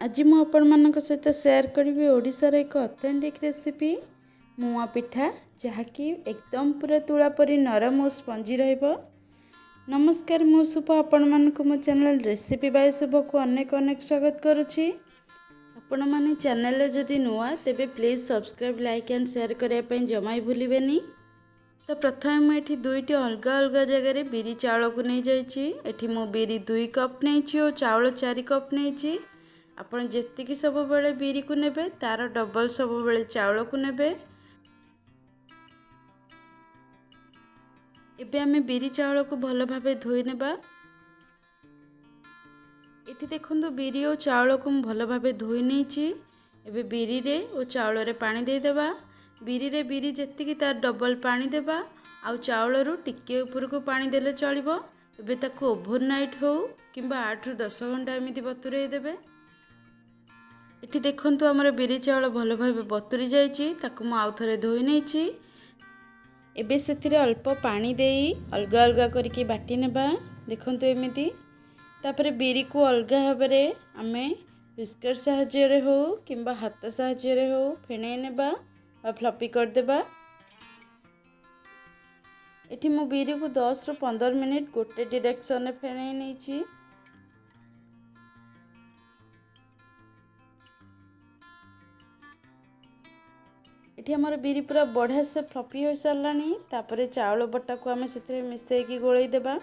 आज मु आपण सहित शेयर करी ओडिशार एक ऑथेंटिक रेसिपी मुआ पिठा जहाँकि एकदम पूरा तुला परी नरम और स्पंजी रहिबो। नमस्कार, मु शुभ आपण मानक मो चैनल रेसिपी बाय शुभ को अनेक अनेक स्वागत करुछि। आपण माने चैनल जदि नुआ तेबे please subscribe like and share करिया पई जमा ही भूलिबेनी। तो प्रथम मुझे दुईटी अलग अलग जगह बिरी चाउल को नहीं जाइए। एठी मु बिरी 2 कप नहीं और चाउल 4 कप नहीं। आपण जेतिकी सब बेले बिरी को नेबे तार डबल सब बेले चाउल को नेबे। एबे आमे बिरी चाउल को भल भाबे धोई नेबा। एठी देखंतु बिरी और चाउल को भल भाबे धोई नेछि। एबे बिरी रे और चाउल रे पानी दे देबा। बिरी रे बिरी जेतिकी तार डबल पानी देबा। आउ चाउल रु टिके ऊपर को पानी देले चलिबो। एबे ताको ओवरनाइट हो किंबा 8 रु 10 घंटा एमिति बतुरेई देबे। इठी देखंतु हमर बिरी चाउल भल भाबे बतुरी जाइछि। ताको मु आउ थरे धोई नेछि। एबे सेथिरे अल्प पानी देई अलग अलग करके बाटी नेबा। देखंतु एमिति तापरे बिरी को अलग भाबरे आमे विस्कर साहाय्य रे हो किंबा हाथ साहाय्य रे हो फेणे नेबा बा फ्लफी कर देबा। एठी मु बिरी को 10 रु 15 मिनिट गोटे डायरेक्शन रे फेणे नेछि। एठी हमर बिरी पूरा बढ़िया से फ्लफी हो सारलानी। तापरे चाउल बटा को आमे सेथिरे मिसई की गोळई देबा।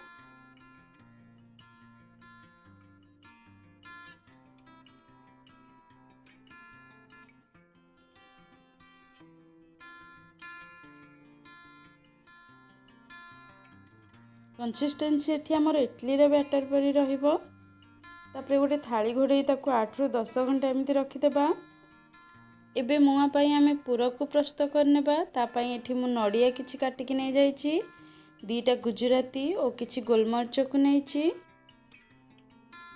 कंसिस्टेंसी एठी हमर इडली रे बैटर परी रहिबो। तापरे गोटे थाली घोड़े ताको 8 रु 10 घंटा एमिति रखी देबा। एबे मुआ पई आमे पूरा को प्रस्तुत करनेबा। ता पई एठी मु नडिया किछि काटिकी नै जाइछि, 2टा गुजराती और किछि गोलमरिच को नैछि।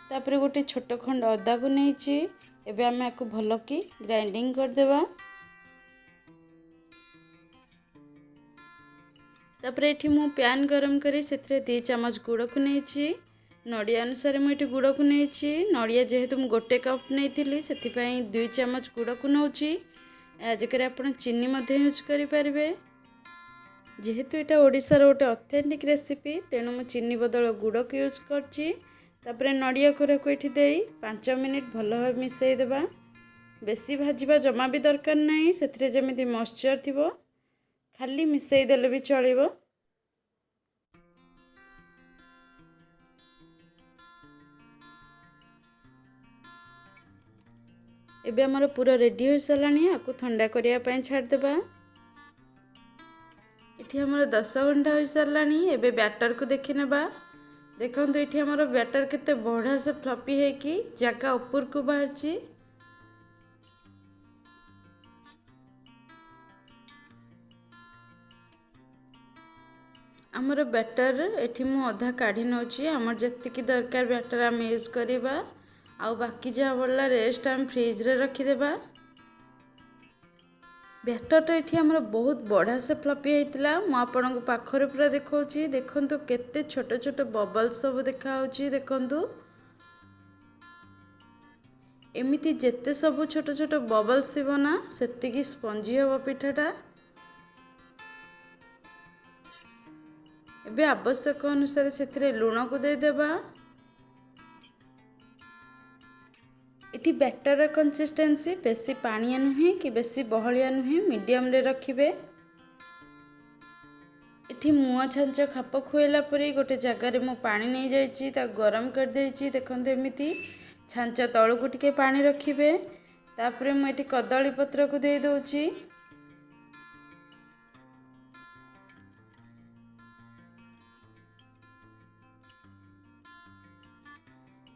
तापरे गोटे छोट खंड अदा को नैछि। एबे आमे आको भलो की ग्राइंडिंग कर देबा। तापरे एठी मु पैन गरम करी सेथरे 2 चम्मच गुड़ को नैछि। नडिया अनुसार मु एठी गुड़ को नैछि। नडिया जेहेतु मु गोटे कप नैथिली सेथि पई 2 चम्मच गुड़ को नौछि। आजकरे आपण चीनी मध्ये यूज करि परिबे। जेहेतु एटा ओडिसा रो गोटे ऑथेंटिक रेसिपी तेणु मु चीनी बदल गुड़ को यूज करछि। तापरे नडिया कोरा को एठी देई 5 मिनिट भलो भाबे मिसई देबा। बेसी भाजिबा जमा भी दरकार नाही। सेथरे जेमिति मॉइस्चर थिबो खाली मिसई देले भी चलिबो। एबे हमर पूरा रेडी हो सालानी। आको ठंडा करिया पई छाड़ देबा। इठी हमर 10 घंटा हो सालानी। एबे बैटर को देखि नेबा। देखंतु इठी हमर बैटर केते बढ़ा से फ्लफी है कि जाका ऊपर को बाहरची। हमर बैटर एठी मु आधा काढी नौची। हमर जत्तिकी दरकार बैटर हम यूज करिबा। आउ बाकी जहाँ बढ़ला रेस्ट हम फ्रिज रे रखी देबा। बैटर तो एठी हमर बहुत बढ़िया से फ्लफी होइतिला। मु आपन को पाखरे पूरा देखौची। देखंतु केते छोट छोट बबल्स सब देखा होची। देखंतु एमिति जेते सब छोट छोट बबल्स थिबो ना सेतिकी स्पंजी हो पिठाटा। एबे आवश्यक अनुसार सेथिरे लूण को दे देबा। इटी बैटर कंसिस्टेंसी बेसी पानिया नुहे कि बेसी बहलिया नुहे, मीडियम रे रखिबे। इटी मुआ छांच खाप खुएला परी गोटे जगह रे मु पानी नै जाइछि, ता गरम कर देइछि। देखंतु एमिति छांच तळु को टिके पानी रखिबे। तापरे मु एटी कदली पत्र को दे दोछि।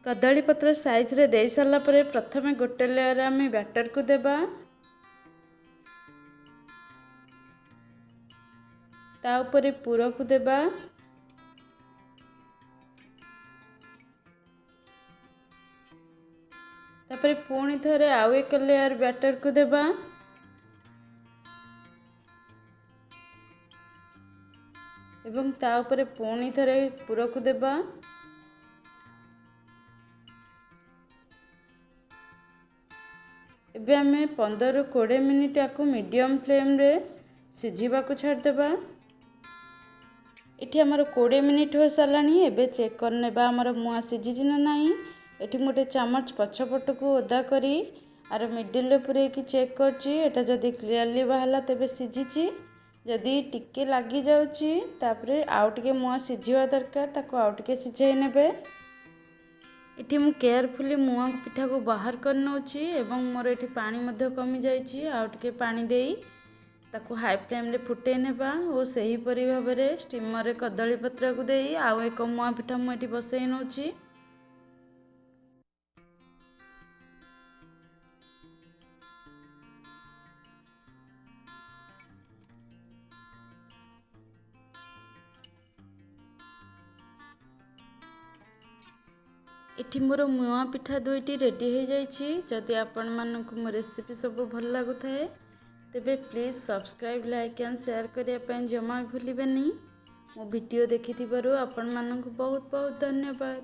कदली पत्र साइज रे दे साला परे प्रथमे गोटे लेयर आमे बैटर को देबा। ता ऊपर पूरा को देबा। तापरे पुणी थरे आउ एक लेयर बैटर को देबा। एवं ता ऊपर पुणी थरे पूरा को देबा। ଏବେ ଆମେ 15-20 ମିନିଟ୍ ଆକୁ ମିडिୟମ୍ फ्लेम्रे सिझाक छाड़देबा। इठी आमर 20 मिनिट हो सारानी। एबे चेक करने आमर मुआ सिझी ना नहीं। एठी गोटे चामच पछपट को ओदा करी आर मिडिल पूरे की चेक करची। एटा जदी क्लियरली बाहला तेबे सिझीची। जदी टिके लागी जाउची तापरे आउ टिके मुआ सिझिवा दरकार, ताको आउ टिके सिझाई नेबे। इठी मु केयरफुली मुआ पिठा को बाहर कर नउची एवं मोर एठी पानी मध्य कमी जाइची। आउ टिके पानी देई ताको हाई फ्लेम रे फुटे नेबा और सही परि भाबरे स्टीमर रे कदली पत्र को देई आउ एक मुआ पिठा मु एठी बसई नउची। इठी मोर मुआ पिठा दुईटी रेडी हो जाइछि। जदि आपण मानकु मो रेसिपी सब भल लागुथाए तेबे please subscribe, like and share करिया पय जमा भूलिबेनी। मो वीडियो देखिथिबारु आपण मानकु बहुत बहुत धन्यवाद।